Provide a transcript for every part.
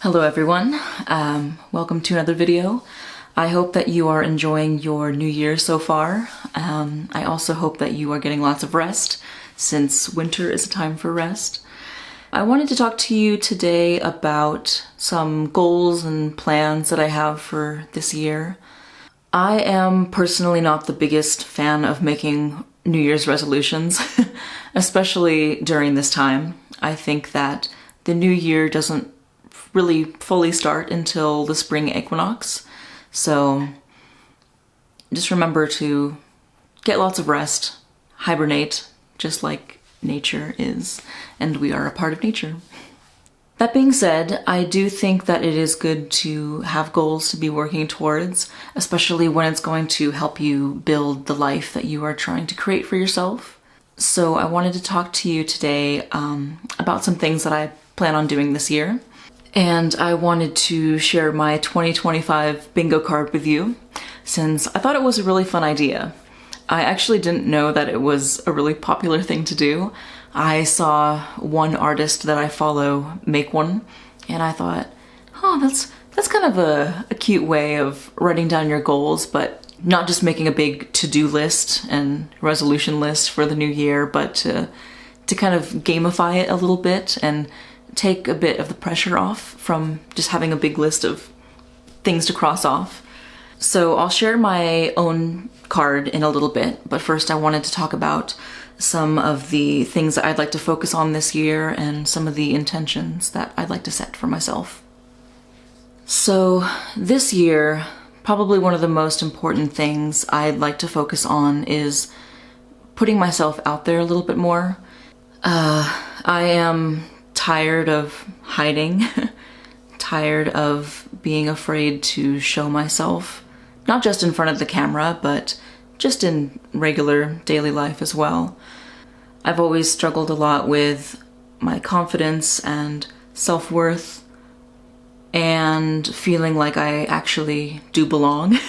Hello everyone, welcome to another video. I hope that you are enjoying your new year so far. I also hope that you are getting lots of rest, since winter is a time for rest. I wanted to talk to you today about some goals and plans that I have for this year. I am personally not the biggest fan of making New Year's resolutions, especially during this time. I think that the new year doesn't really fully start until the spring equinox. So just remember to get lots of rest, hibernate, just like nature is, and we are a part of nature. That being said, I do think that it is good to have goals to be working towards, especially when it's going to help you build the life that you are trying to create for yourself. So I wanted to talk to you today about some things that I plan on doing this year. And I wanted to share my 2025 bingo card with you, since I thought it was a really fun idea. I actually didn't know that it was a really popular thing to do. I saw one artist that I follow make one, and I thought, oh, that's kind of a cute way of writing down your goals, but not just making a big to-do list and resolution list for the new year, but to kind of gamify it a little bit and take a bit of the pressure off from just having a big list of things to cross off. So I'll share my own card in a little bit, but first I wanted to talk about some of the things that I'd like to focus on this year and some of the intentions that I'd like to set for myself. So this year, probably one of the most important things I'd like to focus on is putting myself out there a little bit more. I am tired of hiding, tired of being afraid to show myself, not just in front of the camera, but just in regular daily life as well. I've always struggled a lot with my confidence and self-worth and feeling like I actually do belong.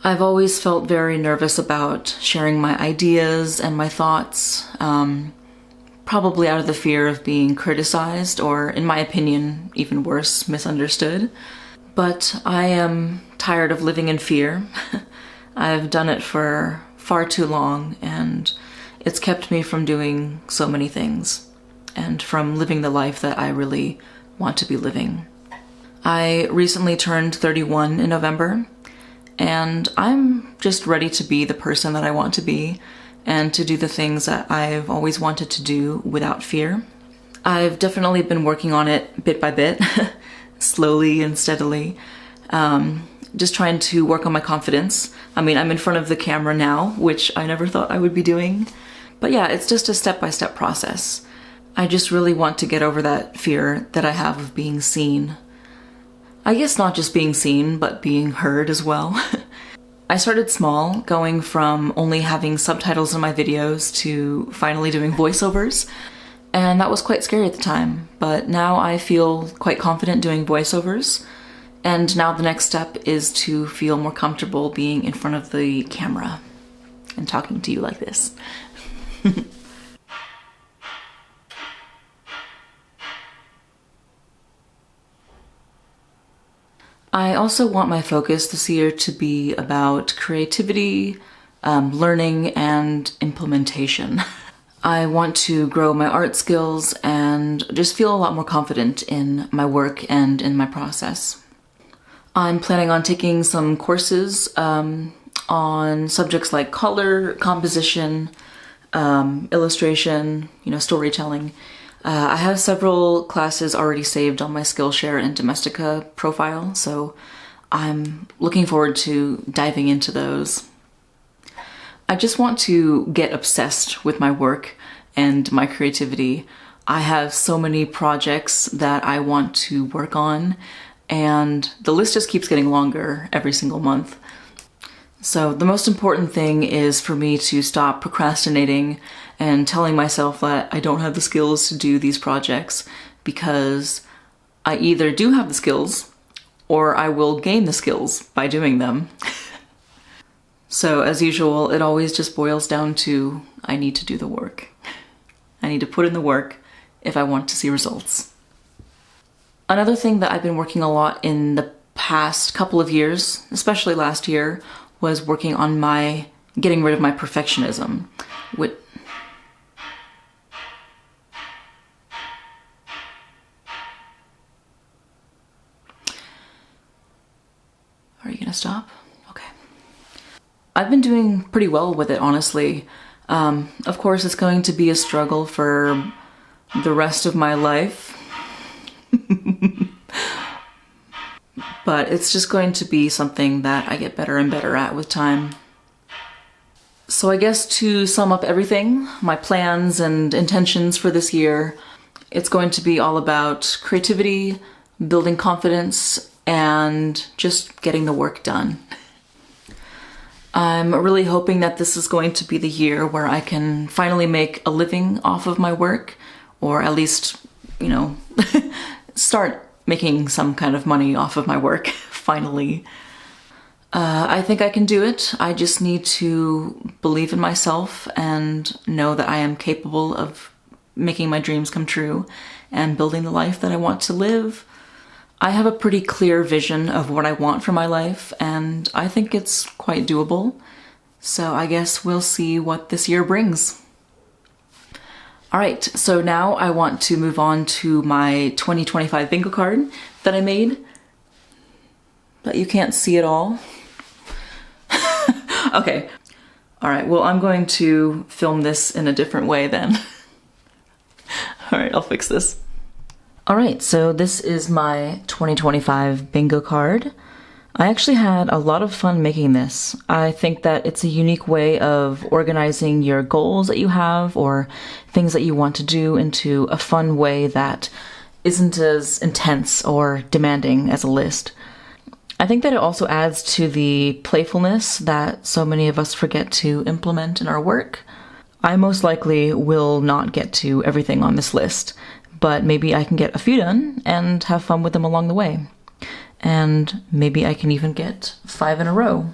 I've always felt very nervous about sharing my ideas and my thoughts, probably out of the fear of being criticized or, in my opinion, even worse, misunderstood. But I am tired of living in fear. I've done it for far too long, and it's kept me from doing so many things and from living the life that I really want to be living. I recently turned 31 in November, and I'm just ready to be the person that I want to be and to do the things that I've always wanted to do without fear. I've definitely been working on it bit by bit, slowly and steadily, just trying to work on my confidence. I mean, I'm in front of the camera now, which I never thought I would be doing. But yeah, it's just a step-by-step process. I just really want to get over that fear that I have of being seen. I guess not just being seen, but being heard as well. I started small, going from only having subtitles in my videos to finally doing voiceovers, and that was quite scary at the time, but now I feel quite confident doing voiceovers, and now the next step is to feel more comfortable being in front of the camera and talking to you like this. I also want my focus this year to be about creativity, learning, and implementation. I want to grow my art skills and just feel a lot more confident in my work and in my process. I'm planning on taking some courses on subjects like color, composition, illustration, storytelling. I have several classes already saved on my Skillshare and Domestika profile, so I'm looking forward to diving into those. I just want to get obsessed with my work and my creativity. I have so many projects that I want to work on, and the list just keeps getting longer every single month. So the most important thing is for me to stop procrastinating and telling myself that I don't have the skills to do these projects, because I either do have the skills or I will gain the skills by doing them. So as usual, it always just boils down to I need to do the work. I need to put in the work if I want to see results. Another thing that I've been working a lot in the past couple of years, especially last year, was working on getting rid of my perfectionism. Are you gonna stop? Okay. I've been doing pretty well with it, honestly. Of course, it's going to be a struggle for the rest of my life. But it's just going to be something that I get better and better at with time. So I guess to sum up everything, my plans and intentions for this year, it's going to be all about creativity, building confidence, and just getting the work done. I'm really hoping that this is going to be the year where I can finally make a living off of my work, or at least, start making some kind of money off of my work, finally. I think I can do it. I just need to believe in myself and know that I am capable of making my dreams come true and building the life that I want to live. I have a pretty clear vision of what I want for my life, and I think it's quite doable. So I guess we'll see what this year brings. All right, so now I want to move on to my 2025 bingo card that I made, but you can't see it all. Okay, all right, well, I'm going to film this in a different way then. All right, I'll fix this. All right, so this is my 2025 bingo card. I actually had a lot of fun making this. I think that it's a unique way of organizing your goals that you have or things that you want to do into a fun way that isn't as intense or demanding as a list. I think that it also adds to the playfulness that so many of us forget to implement in our work. I most likely will not get to everything on this list, but maybe I can get a few done and have fun with them along the way. And maybe I can even get 5 in a row.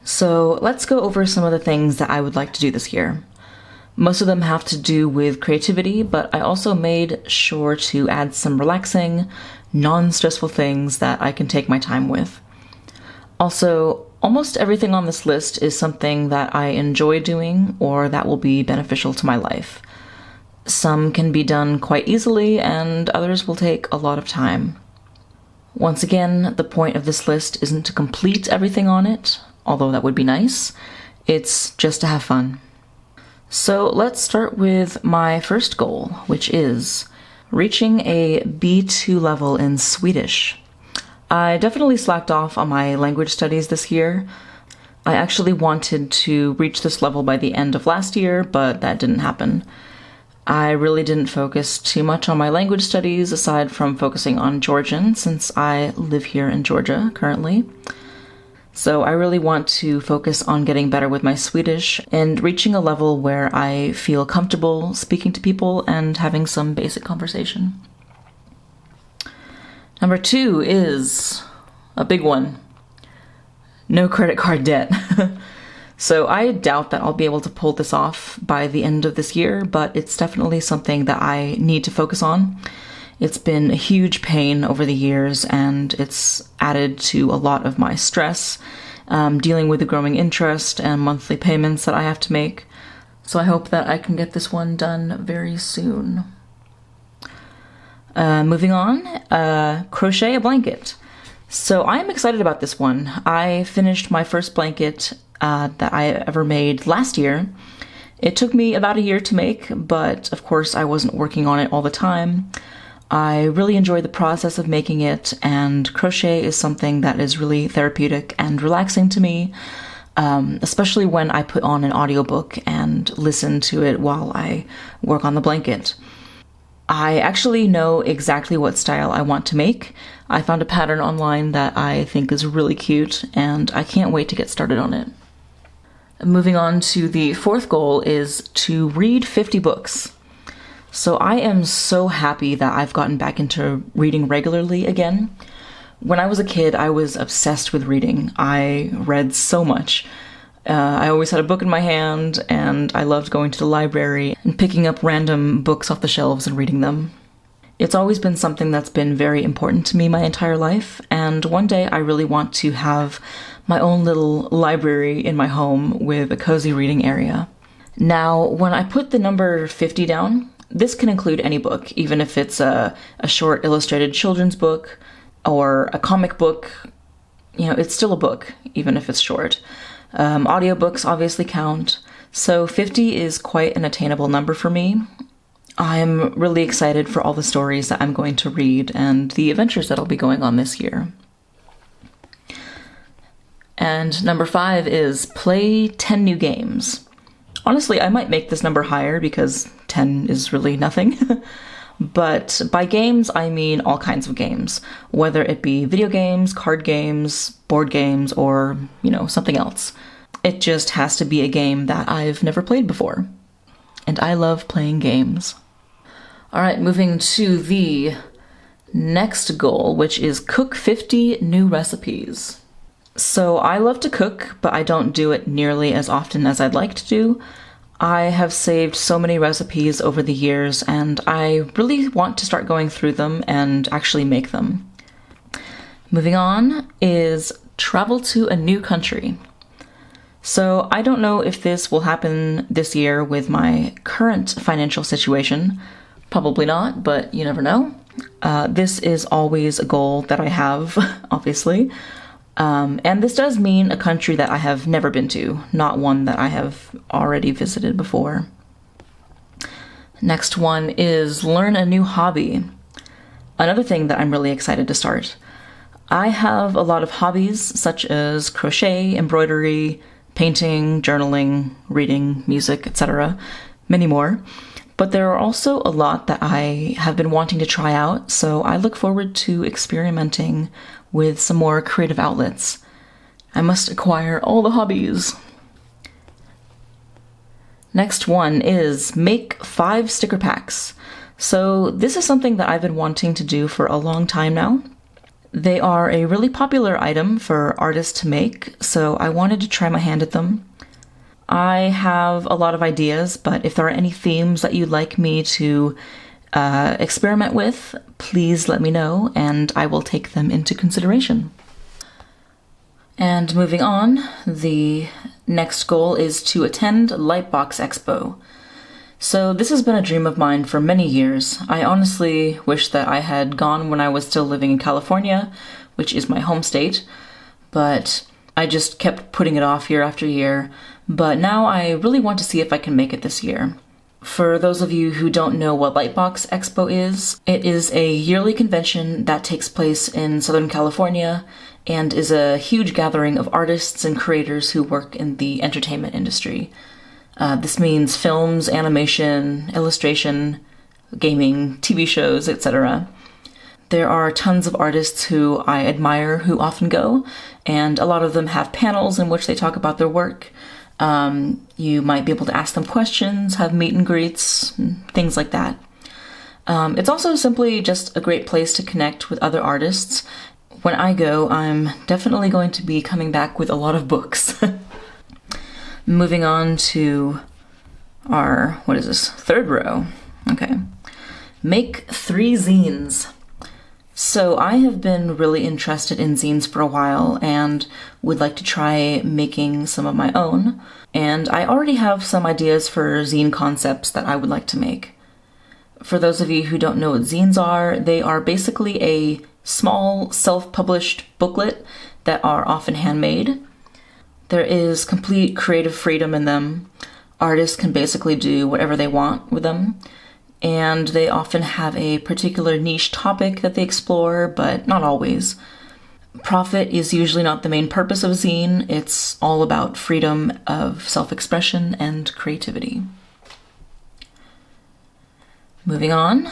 So let's go over some of the things that I would like to do this year. Most of them have to do with creativity, but I also made sure to add some relaxing, non-stressful things that I can take my time with. Also, almost everything on this list is something that I enjoy doing or that will be beneficial to my life. Some can be done quite easily and others will take a lot of time. Once again, the point of this list isn't to complete everything on it, although that would be nice. It's just to have fun. So let's start with my first goal, which is reaching a B2 level in Swedish. I definitely slacked off on my language studies this year. I actually wanted to reach this level by the end of last year, but that didn't happen. I really didn't focus too much on my language studies aside from focusing on Georgian since I live here in Georgia currently. So I really want to focus on getting better with my Swedish and reaching a level where I feel comfortable speaking to people and having some basic conversation. Number 2 is a big one. No credit card debt. So I doubt that I'll be able to pull this off by the end of this year, but it's definitely something that I need to focus on. It's been a huge pain over the years, and it's added to a lot of my stress, dealing with the growing interest and monthly payments that I have to make. So I hope that I can get this one done very soon. Moving on, crochet a blanket. So I'm excited about this one. I finished my first blanket that I ever made last year. It took me about a year to make, but of course I wasn't working on it all the time. I really enjoyed the process of making it, and crochet is something that is really therapeutic and relaxing to me, especially when I put on an audiobook and listen to it while I work on the blanket. I actually know exactly what style I want to make. I found a pattern online that I think is really cute, and I can't wait to get started on it. Moving on to the fourth goal is to read 50 books. So I am so happy that I've gotten back into reading regularly again. When I was a kid, I was obsessed with reading. I read so much. I always had a book in my hand, and I loved going to the library and picking up random books off the shelves and reading them. It's always been something that's been very important to me my entire life, and one day I really want to have my own little library in my home with a cozy reading area. Now, when I put the number 50 down, this can include any book, even if it's a short illustrated children's book or a comic book. You know, it's still a book, even if it's short. Audiobooks obviously count, so 50 is quite an attainable number for me. I'm really excited for all the stories that I'm going to read and the adventures that I'll be going on this year. And number 5 is play 10 new games. Honestly, I might make this number higher because 10 is really nothing. But by games, I mean all kinds of games, whether it be video games, card games, board games, or, something else. It just has to be a game that I've never played before. And I love playing games. All right, moving to the next goal, which is cook 50 new recipes. So I love to cook, but I don't do it nearly as often as I'd like to do. I have saved so many recipes over the years, and I really want to start going through them and actually make them. Moving on is travel to a new country. So I don't know if this will happen this year with my current financial situation. Probably not, but you never know. This is always a goal that I have, obviously. And this does mean a country that I have never been to, not one that I have already visited before. Next one is learn a new hobby. Another thing that I'm really excited to start. I have a lot of hobbies such as crochet, embroidery, painting, journaling, reading, music, etc. Many more. But there are also a lot that I have been wanting to try out, so I look forward to experimenting with some more creative outlets. I must acquire all the hobbies. Next one is make 5 sticker packs. So this is something that I've been wanting to do for a long time now. They are a really popular item for artists to make, so I wanted to try my hand at them. I have a lot of ideas, but if there are any themes that you'd like me to experiment with, please let me know, and I will take them into consideration. And moving on, the next goal is to attend Lightbox Expo. So this has been a dream of mine for many years. I honestly wish that I had gone when I was still living in California, which is my home state, but I just kept putting it off year after year. But now I really want to see if I can make it this year. For those of you who don't know what Lightbox Expo is, it is a yearly convention that takes place in Southern California and is a huge gathering of artists and creators who work in the entertainment industry. This means films, animation, illustration, gaming, TV shows, etc. There are tons of artists who I admire who often go, and a lot of them have panels in which they talk about their work. You might be able to ask them questions, have meet and greets, things like that. It's also simply just a great place to connect with other artists. When I go, I'm definitely going to be coming back with a lot of books. Moving on to our, third row. Okay. Make 3 zines. So I have been really interested in zines for a while and would like to try making some of my own. And I already have some ideas for zine concepts that I would like to make. For those of you who don't know what zines are, they are basically a small self-published booklet that are often handmade. There is complete creative freedom in them. Artists can basically do whatever they want with them. And they often have a particular niche topic that they explore, but not always. Profit is usually not the main purpose of a zine. It's all about freedom of self-expression and creativity. Moving on,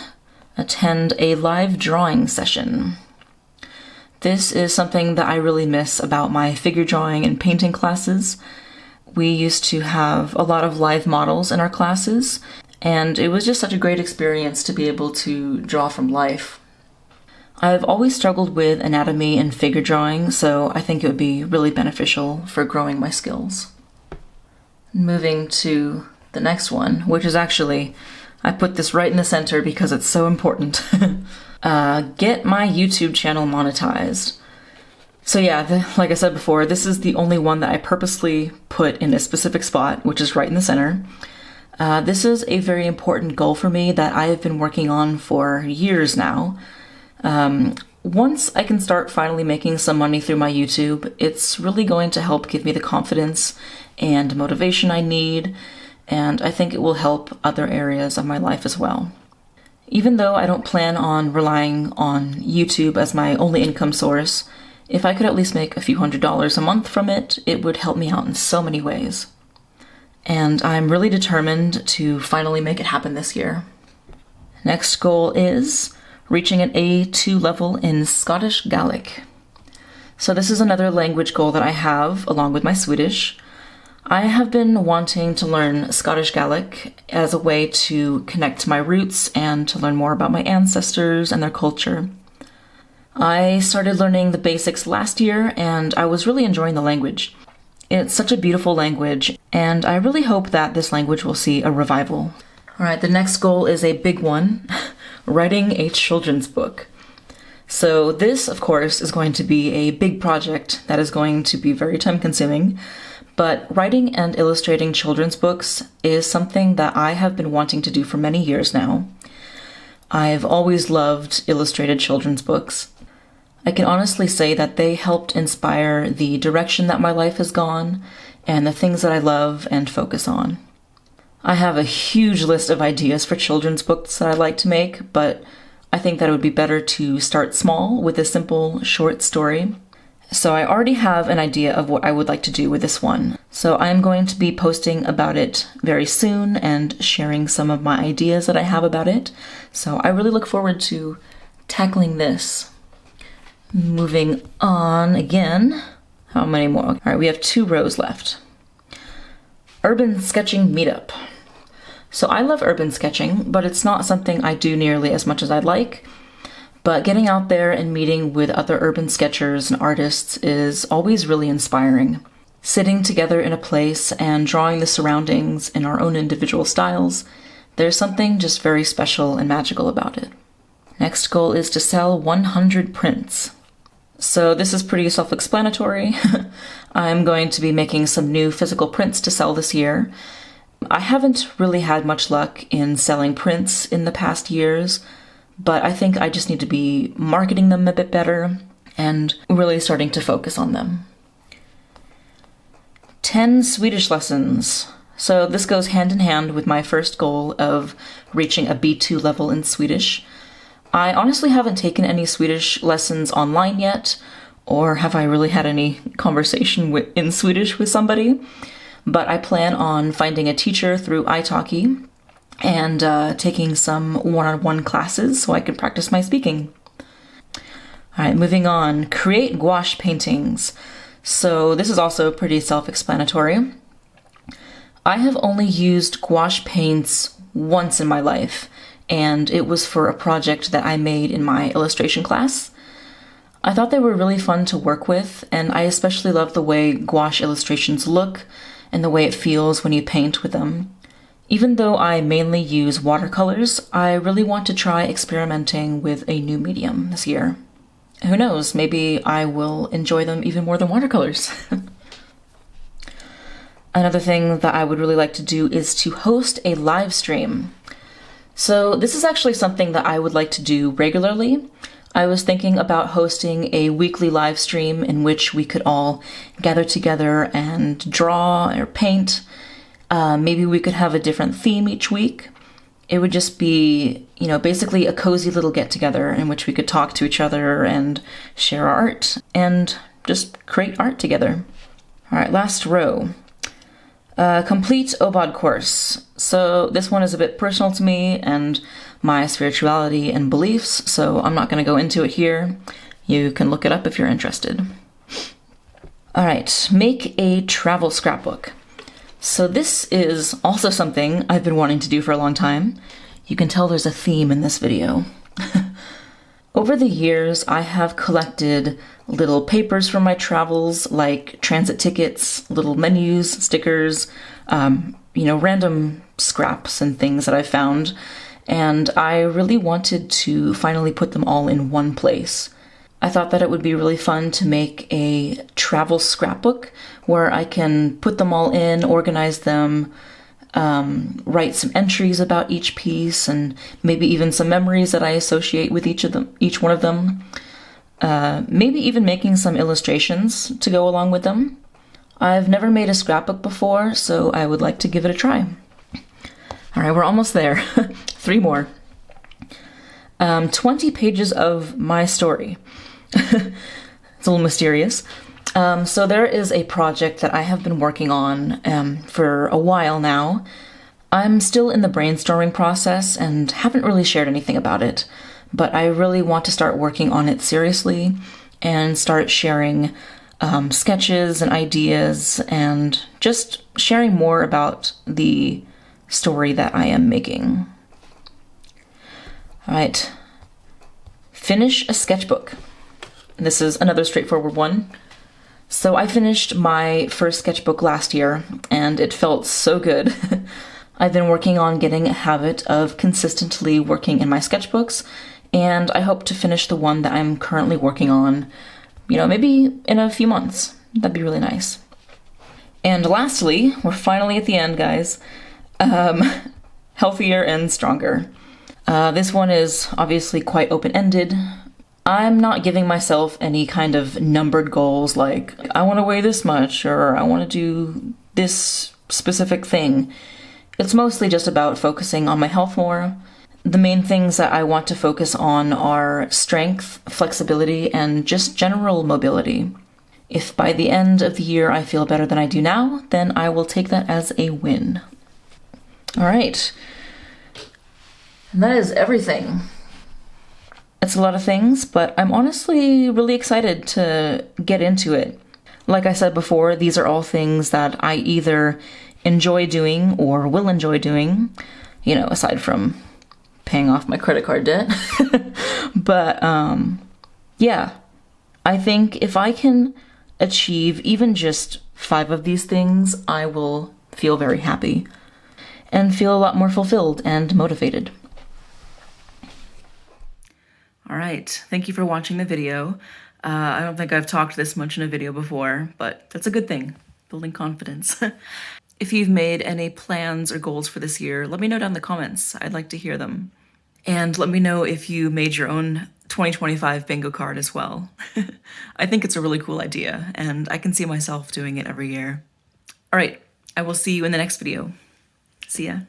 attend a live drawing session. This is something that I really miss about my figure drawing and painting classes. We used to have a lot of live models in our classes, and it was just such a great experience to be able to draw from life. I've always struggled with anatomy and figure drawing, so I think it would be really beneficial for growing my skills. Moving to the next one, which is actually I put this right in the center because it's so important. Get my YouTube channel monetized. So yeah, like I said before, this is the only one that I purposely put in a specific spot, which is right in the center. This is a very important goal for me that I have been working on for years now. Once I can start finally making some money through my YouTube, it's really going to help give me the confidence and motivation I need, and I think it will help other areas of my life as well. Even though I don't plan on relying on YouTube as my only income source, if I could at least make a few $100s a month from it, it would help me out in so many ways. And I'm really determined to finally make it happen this year. Next goal is reaching an A2 level in Scottish Gaelic. So this is another language goal that I have, along with my Swedish. I have been wanting to learn Scottish Gaelic as a way to connect to my roots and to learn more about my ancestors and their culture. I started learning the basics last year, and I was really enjoying the language. It's such a beautiful language, and I really hope that this language will see a revival. Alright, the next goal is a big one. Writing a children's book. So this, of course, is going to be a big project that is going to be very time-consuming, but writing and illustrating children's books is something that I have been wanting to do for many years now. I've always loved illustrated children's books. I can honestly say that they helped inspire the direction that my life has gone and the things that I love and focus on. I have a huge list of ideas for children's books that I'd like to make, but I think that it would be better to start small with a simple, short story. So I already have an idea of what I would like to do with this one. So I'm going to be posting about it very soon and sharing some of my ideas that I have about it. So I really look forward to tackling this. Moving on again. How many more? All right, we have 2 rows left. Urban sketching meetup. So I love urban sketching, but it's not something I do nearly as much as I'd like. But getting out there and meeting with other urban sketchers and artists is always really inspiring. Sitting together in a place and drawing the surroundings in our own individual styles, there's something just very special and magical about it. Next goal is to sell 100 prints. So this is pretty self-explanatory. I'm going to be making some new physical prints to sell this year. I haven't really had much luck in selling prints in the past years, but I think I just need to be marketing them a bit better and really starting to focus on them. 10 Swedish lessons. So this goes hand in hand with my first goal of reaching a B2 level in Swedish. I honestly haven't taken any Swedish lessons online yet, or have I really had any conversation in Swedish with somebody, but I plan on finding a teacher through italki and taking some one-on-one classes so I can practice my speaking. Alright, moving on. Create gouache paintings. So this is also pretty self-explanatory. I have only used gouache paints once in my life, and it was for a project that I made in my illustration class. I thought they were really fun to work with, and I especially love the way gouache illustrations look and the way it feels when you paint with them. Even though I mainly use watercolors, I really want to try experimenting with a new medium this year. Who knows, maybe I will enjoy them even more than watercolors. Another thing that I would really like to do is to host a live stream. So this is actually something that I would like to do regularly. I was thinking about hosting a weekly live stream in which we could all gather together and draw or paint. Maybe we could have a different theme each week. It would just be, basically a cozy little get-together in which we could talk to each other and share our art and just create art together. All right, last row. Complete OBOD course. So this one is a bit personal to me and my spirituality and beliefs, so I'm not going to go into it here. You can look it up if you're interested. All right, make a travel scrapbook. So this is also something I've been wanting to do for a long time. You can tell there's a theme in this video. Over the years, I have collected little papers from my travels, like transit tickets, little menus, stickers, random scraps and things that I found. and I really wanted to finally put them all in one place. I thought that it would be really fun to make a travel scrapbook where I can put them all in, organize them, write some entries about each piece, and maybe even some memories that I associate with each one of them. Maybe even making some illustrations to go along with them. I've never made a scrapbook before, so I would like to give it a try. All right, we're almost there. 3 more. 20 pages of my story. It's a little mysterious. So there is a project that I have been working on for a while now. I'm still in the brainstorming process and haven't really shared anything about it, but I really want to start working on it seriously and start sharing sketches and ideas and just sharing more about the story that I am making. All right. Finish a sketchbook. This is another straightforward one. So I finished my first sketchbook last year, and it felt so good. I've been working on getting a habit of consistently working in my sketchbooks, and I hope to finish the one that I'm currently working on, maybe in a few months. That'd be really nice. And lastly, we're finally at the end, guys. Healthier and stronger. This one is obviously quite open-ended. I'm not giving myself any kind of numbered goals like, I want to weigh this much, or I want to do this specific thing. It's mostly just about focusing on my health more. The main things that I want to focus on are strength, flexibility, and just general mobility. If by the end of the year I feel better than I do now, then I will take that as a win. All right. And that is everything. It's a lot of things, but I'm honestly really excited to get into it. Like I said before, these are all things that I either enjoy doing or will enjoy doing, aside from paying off my credit card debt. But yeah, I think if I can achieve even just 5 of these things, I will feel very happy and feel a lot more fulfilled and motivated. All right, thank you for watching the video. I don't think I've talked this much in a video before, but that's a good thing, building confidence. If you've made any plans or goals for this year, let me know down in the comments. I'd like to hear them. And let me know if you made your own 2025 bingo card as well. I think it's a really cool idea, and I can see myself doing it every year. All right, I will see you in the next video. See ya.